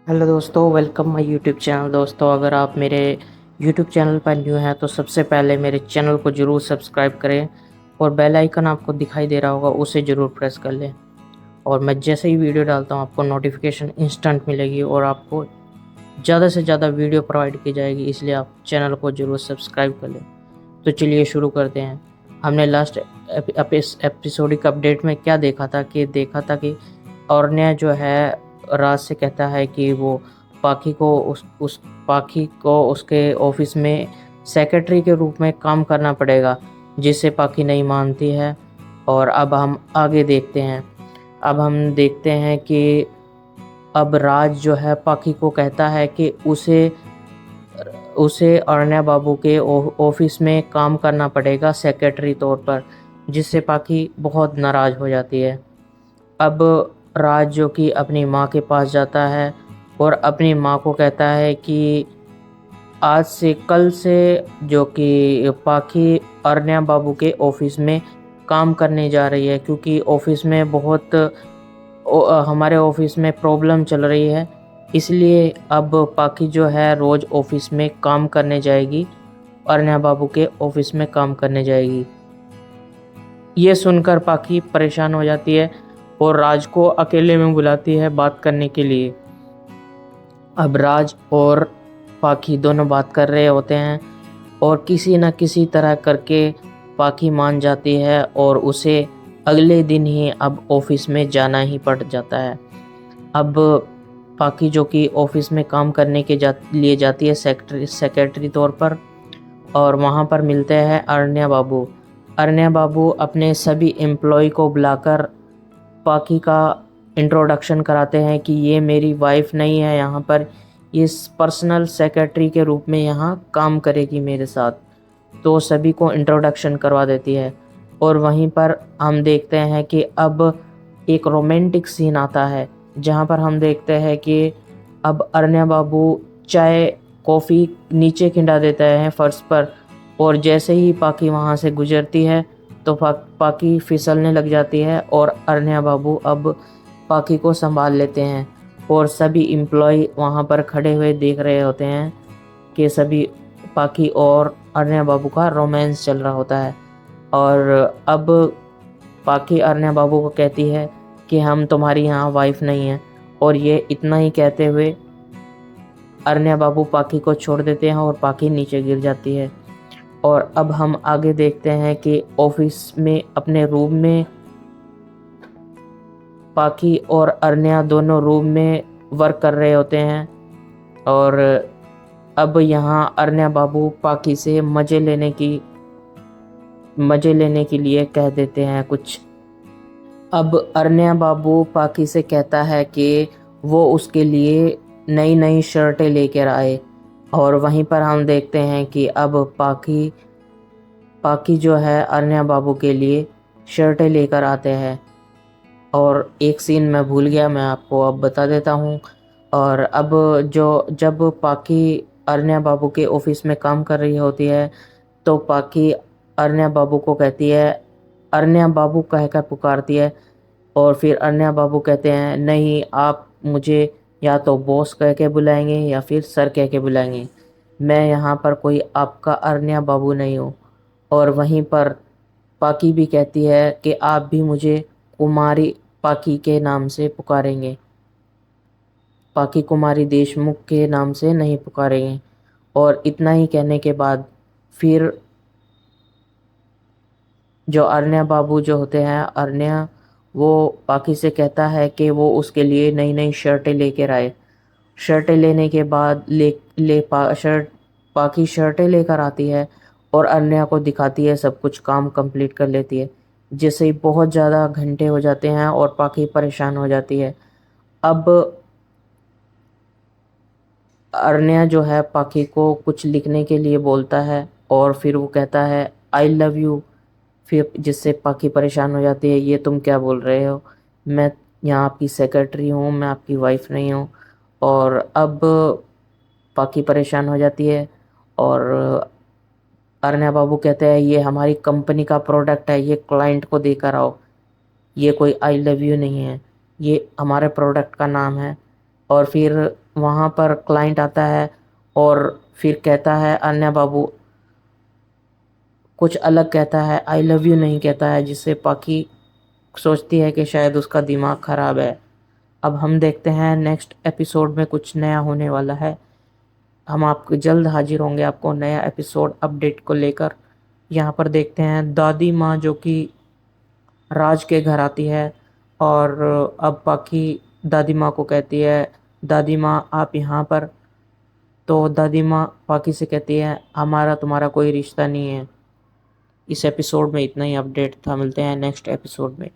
Hello दोस्तों, welcome my YouTube channel. दोस्तों, अगर आप मेरे यूट्यूब चैनल पर न्यू हैं तो सबसे पहले मेरे चैनल को ज़रूर सब्सक्राइब करें और बेल आइकन आपको दिखाई दे रहा होगा, उसे ज़रूर प्रेस कर लें। और मैं जैसे ही वीडियो डालता हूँ आपको नोटिफिकेशन इंस्टेंट मिलेगी और आपको ज़्यादा से ज़्यादा वीडियो प्रोवाइड की जाएगी, इसलिए आप चैनल को ज़रूर सब्सक्राइब कर लें। तो चलिए शुरू करते हैं। हमने लास्ट एपिसोडिक अपडेट में क्या देखा था कि औरन्या जो है राज से कहता है कि वो पाखी को उसके ऑफिस में सेक्रेटरी के रूप में काम करना पड़ेगा, जिससे पाखी नहीं मानती है। और अब हम आगे देखते हैं। अब हम देखते हैं कि अब राज जो है पाखी को कहता है कि उसे उसे अरण्या बाबू के ऑफिस में काम करना पड़ेगा सेक्रेटरी तौर पर, जिससे पाखी बहुत नाराज़ हो जाती है। अब राज जो कि अपनी माँ के पास जाता है और अपनी माँ को कहता है कि आज से कल से जो कि पाखी अरण्या बाबू के ऑफिस में काम करने जा रही है, क्योंकि ऑफिस में हमारे ऑफिस में प्रॉब्लम चल रही है। इसलिए अब पाखी जो है रोज़ ऑफिस में काम करने जाएगी, अरण्या बाबू के ऑफिस में काम करने जाएगी। ये सुनकर पाखी परेशान हो जाती है और राज को अकेले में बुलाती है बात करने के लिए। अब राज और पाखी दोनों बात कर रहे होते हैं और किसी न किसी तरह करके पाखी मान जाती है और उसे अगले दिन ही अब ऑफिस में जाना ही पड़ जाता है। अब पाखी जो कि ऑफिस में काम करने के लिए जाती है सेक्रेटरी तौर पर, और वहाँ पर मिलते हैं अरण्या बाबू। अरण्या बाबू अपने सभी एम्प्लॉय को बुलाकर पाखी का इंट्रोडक्शन कराते हैं कि ये मेरी वाइफ नहीं है, यहाँ पर ये पर्सनल सेक्रेटरी के रूप में यहाँ काम करेगी मेरे साथ। तो सभी को इंट्रोडक्शन करवा देती है। और वहीं पर हम देखते हैं कि अब एक रोमांटिक सीन आता है, जहाँ पर हम देखते हैं कि अब अरण्या बाबू चाय कॉफ़ी नीचे खिंडा देता है फर्श पर, और जैसे ही पाखी वहाँ से गुजरती है तो पाखी फिसलने लग जाती है और अरण्या बाबू अब पाखी को संभाल लेते हैं। और सभी एम्प्लॉय वहाँ पर खड़े हुए देख रहे होते हैं कि सभी पाखी और अरण्या बाबू का रोमांस चल रहा होता है। और अब पाखी अरण्या बाबू को कहती है कि हम तुम्हारी यहाँ वाइफ नहीं हैं, और ये इतना ही कहते हुए अरण्या बाबू पाखी को छोड़ देते हैं और पाखी नीचे गिर जाती है। और अब हम आगे देखते हैं कि ऑफिस में अपने रूम में पाखी और अरण्या दोनों रूम में वर्क कर रहे होते हैं। और अब यहाँ अरण्या बाबू पाखी से मज़े लेने के लिए कह देते हैं कुछ। अब अरण्या बाबू पाखी से कहता है कि वो उसके लिए नई नई शर्टें लेकर आए। और वहीं पर हम देखते हैं कि अब पाखी पाखी जो है अरण्या बाबू के लिए शर्टें लेकर आते हैं। और एक सीन मैं भूल गया, मैं आपको अब बता देता हूँ। और अब जब पाखी अरण्या बाबू के ऑफिस में काम कर रही होती है तो पाखी अरण्या बाबू को कहती है, अरण्या बाबू कहकर पुकारती है। और फिर अरण्या बाबू कहते हैं, नहीं, आप मुझे या तो बॉस कह के बुलाएंगे या फिर सर कह के बुलाएंगे, मैं यहाँ पर कोई आपका अरण्या बाबू नहीं हूँ। और वहीं पर पाकी भी कहती है कि आप भी मुझे कुमारी पाकी के नाम से पुकारेंगे, पाकी कुमारी देशमुख के नाम से नहीं पुकारेंगे। और इतना ही कहने के बाद फिर जो अरण्या बाबू जो होते हैं, अरण्या वो पाकी से कहता है कि वो उसके लिए नई नई शर्टें लेकर आए। शर्टें लेने के बाद पाकी शर्टें लेकर आती है और अरण्या को दिखाती है, सब कुछ काम कंप्लीट कर लेती है। जिससे ही बहुत ज़्यादा घंटे हो जाते हैं और पाकी परेशान हो जाती है। अब अरण्या जो है पाखी को कुछ लिखने के लिए बोलता है और फिर वो कहता है आई लव यू। फिर जिससे पाखी परेशान हो जाती है, ये तुम क्या बोल रहे हो, मैं यहाँ आपकी सेक्रेटरी हूँ, मैं आपकी वाइफ नहीं हूँ। और अब पाखी परेशान हो जाती है और अरण्या बाबू कहते हैं, ये हमारी कंपनी का प्रोडक्ट है, ये क्लाइंट को देकर आओ, ये कोई आई लव यू नहीं है, ये हमारे प्रोडक्ट का नाम है। और फिर वहाँ पर क्लाइंट आता है और फिर कहता है अन्या बाबू कुछ अलग कहता है, आई लव यू नहीं कहता है, जिससे पाखी सोचती है कि शायद उसका दिमाग ख़राब है। अब हम देखते हैं नेक्स्ट एपिसोड में कुछ नया होने वाला है। हम आपको जल्द हाजिर होंगे आपको नया एपिसोड अपडेट को लेकर। यहाँ पर देखते हैं दादी माँ जो कि राज के घर आती है और अब पाखी दादी माँ को कहती है, दादी माँ आप यहाँ पर। तो दादी माँ पाखी से कहती है, हमारा तुम्हारा कोई रिश्ता नहीं है। इस एपिसोड में इतना ही अपडेट था, मिलते हैं नेक्स्ट एपिसोड में।